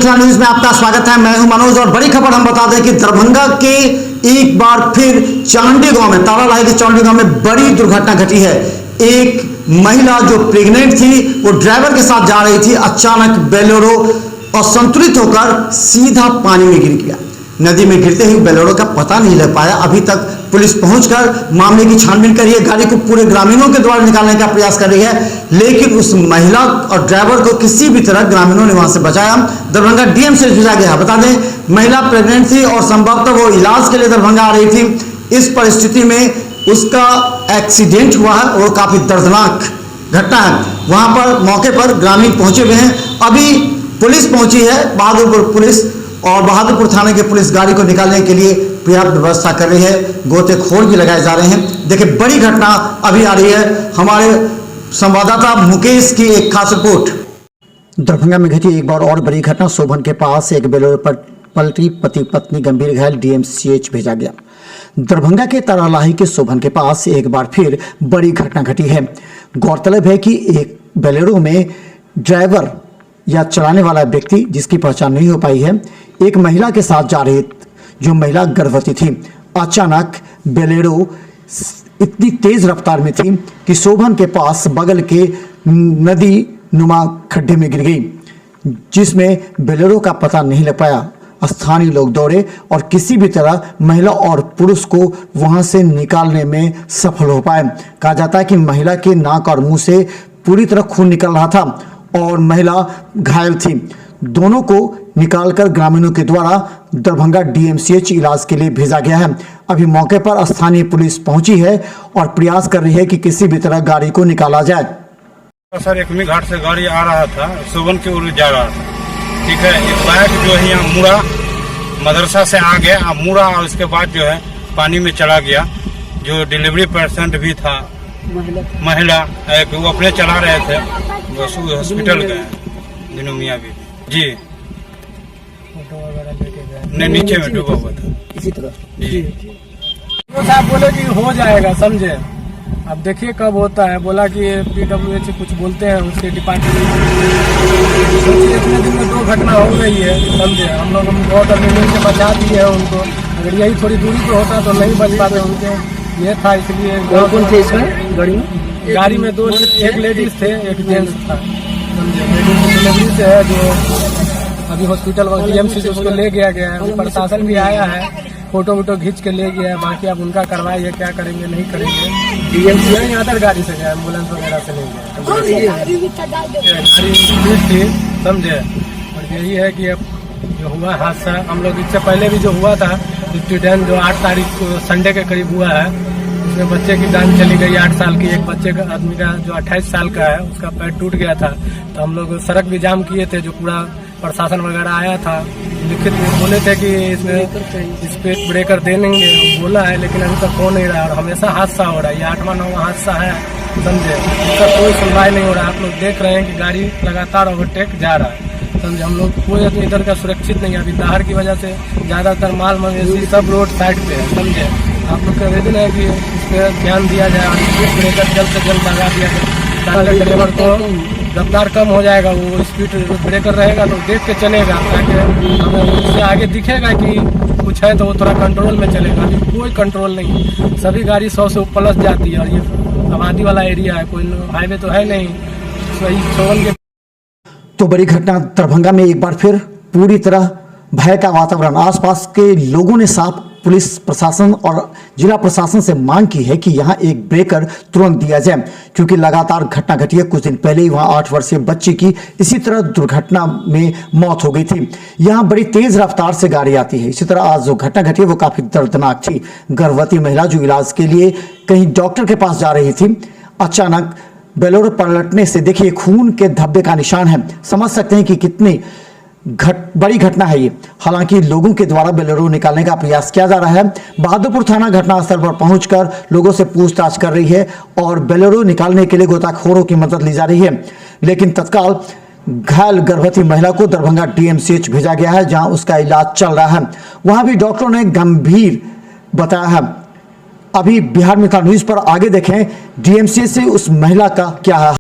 Mithila news में आपका स्वागत है। मैं हूं मनोज और बड़ी खबर हम बता दें कि दरभंगा के एक बार फिर चांडी गांव में, तारालाई के चांडी गांव में बड़ी दुर्घटना घटी है। एक महिला जो प्रेग्नेंट थी वो ड्राइवर के साथ जा रही थी, अचानक बोलेरो असंतुलित होकर सीधा पानी में गिर गया। नदी में गिरते ही बोलेरो का पता नहीं लग पाया। अभी तक पुलिस पहुंचकर मामले की छानबीन कर रही है, गाड़ी को पूरे ग्रामीणों के द्वारा निकालने का प्रयास कर रही है, लेकिन उस महिला और ड्राइवर को किसी भी तरह ग्रामीणों ने वहां से बचाया। दरभंगा डीएम से भेजा गया। बता दें महिला प्रेग्नेंट थी और संभवतः वो इलाज के लिए दरभंगा आ रही थी। इस परिस्थिति में उसका एक्सीडेंट हुआ है और काफी दर्दनाक घटना है। वहां पर मौके पर ग्रामीण पहुंचे हुए हैं। अभी पुलिस पहुंची है, बहादुरपुर पुलिस, और बहादुरपुर थाने के पुलिस गाड़ी को निकालने के लिए पर्याप्त व्यवस्था कर रही है। गोतेखोर भी लगाए जा रहे हैं। देखिए बड़ी घटना अभी आ रही है। हमारे संवाददाता मुकेश की एक खास रिपोर्ट। दरभंगा में घटी एक बार और बड़ी घटना। शोभन के पास एक बोलेरो पर पलटी, पति पत्नी गंभीर घायल, डीएमसीएच भेजा गया। दरभंगा के तारालाही के शोभन के पास एक बार फिर बड़ी घटना घटी है। गौरतलब है कि एक बोलेरो में ड्राइवर या चलाने वाला व्यक्ति, जिसकी पहचान नहीं हो पाई है, एक महिला के साथ जा रही, जो महिला गर्भवती थी। अचानक बोलेरो इतनी तेज रफ्तार में थी कि शोभन के पास बगल के नदी नुमा खड्डे में गिर गई, जिसमें बोलेरो का पता नहीं लग पाया। स्थानीय लोग दौड़े और किसी भी तरह महिला और पुरुष को वहां से निकालने में सफल हो पाए। कहा जाता है कि महिला के नाक और मुंह से पूरी तरह खून निकल रहा था और महिला घायल थी। दोनों को निकालकर ग्रामीणों के द्वारा दरभंगा डीएमसीएच इलाज के लिए भेजा गया है। अभी मौके पर स्थानीय पुलिस पहुंची है और प्रयास कर रही है कि किसी भी तरह गाड़ी को निकाला जाए। सर, एकमी घाट से गाड़ी आ रहा था, शोभन की ओर जा रहा था। ठीक है, एक बाइक जो है यहाँ मुड़ा, मदरसा से आ गया, मुड़ा और उसके बाद जो है पानी में चला गया। जो डिलीवरी पेशेंट भी था, महिला, एक वो अपने चला रहे थे, हॉस्पिटल गए, दिनू मियाँ भी जी ने नीचे में डूबा हुआ था। इसी तरह जी तो साहब बोले कि हो जाएगा, समझे। अब देखिए कब होता है। बोला कि PWH कुछ बोलते हैं उसके डिपार्टमेंट। इतने दिन में 2 घटना हो गई है, समझे। हम लोग बहुत अभी से बचा दिए हैं उनको। अगर यही थोड़ी दूरी पे होता तो नहीं बच पाते उनके। ये था, इसलिए कौन थे इसमें गाड़ी में 2, एक लेडीज थे, एक जेंट्स था, समझे। लेडीज डिलीवरी से है, जो अभी हॉस्पिटल डीएमसी से उसको ले गया है। प्रशासन भी आया है, फोटो वोटो खींच के ले गया है। बाकी अब उनका कार्रवाई है, क्या करेंगे नहीं करेंगे। डीएमसी अदर गाड़ी से गया, एम्बुलेंस वगैरह से ले गया। गाड़ी थी, समझे। और यही है कि अब जो हुआ हादसा, हम लोग इससे पहले भी जो हुआ था एक्सीडेंट, जो 8 तारीख को संडे के करीब हुआ है, उसमें बच्चे की जान चली गई, 8 साल की। एक बच्चे का, आदमी का जो 28 साल का है, उसका पैर टूट गया था। तो हम लोग सड़क भी जाम किए थे, जो पूरा प्रशासन वगैरह आया था। लिखित में बोले थे कि इसमें स्पीड ब्रेकर दे देंगे, बोला है, लेकिन अभी तक हो नहीं रहा है। और हमेशा हादसा हो रहा है, ये 8वां 9वां हादसा है, समझे। इसका कोई सुनवाई नहीं हो रहा है। आप लोग देख रहे हैं कि गाड़ी लगातार ओवरटेक जा रहा है, समझे। हम लोग कोई इधर का सुरक्षित नहीं है। अभी दाहर की वजह से ज्यादातर माल मवेशी सब रोड साइड पे है, समझे। आप लोग का आवेदन है कि इस पर ध्यान दिया जाए और स्पीड ब्रेकर जल्द से जल्द लगा दिया जाए, ताकि ड्राइवर को रफ्तार कम हो जाएगा। वो स्पीड ब्रेकर रहेगा तो देख के चलेगा, ताकि हमें उससे आगे दिखेगा कि कुछ है तो वो थोड़ा कंट्रोल में चलेगा। अभी कोई कंट्रोल नहीं, सभी गाड़ी 100 से प्लस जाती है। और ये आबादी वाला एरिया है, कोई हाईवे तो है नहीं। सही शोभन के तो बड़ी घटना दरभंगा में एक बार फिर पूरी तरह भय का वातावरण। आसपास के लोगों ने साफ पुलिस प्रशासन और जिला प्रशासन से मांग की है कि यहां एक ब्रेकर तुरंत दिया जाए, क्योंकि लगातार घटना घटी है। कुछ दिन पहले ही वहां 8 वर्षीय बच्ची की इसी तरह दुर्घटना में मौत हो गई थी। यहां बड़ी तेज रफ्तार से गाड़ी आती है। इसी तरह आज जो घटना घटी है वो काफी दर्दनाक थी। गर्भवती महिला जो इलाज के लिए कहीं डॉक्टर के पास जा रही थी, अचानक बोलेरो पलटने से देखिए खून के धब्बे का निशान है। समझ सकते हैं कि कितनी बड़ी घटना है ये। हालांकि लोगों के द्वारा बोलेरो निकालने का प्रयास किया जा रहा है। बहादुरपुर थाना घटनास्थल पर पहुंचकर लोगों से पूछताछ कर रही है और बोलेरो निकालने के लिए गोताखोरों की मदद ली जा रही है। लेकिन तत्काल घायल गर्भवती महिला को दरभंगा डीएमसीएच भेजा गया है, जहां उसका इलाज चल रहा है। वहां भी डॉक्टरों ने गंभीर बताया है। अभी बिहार मिथिला न्यूज पर आगे देखें डीएमसीएच से उस महिला का क्या है।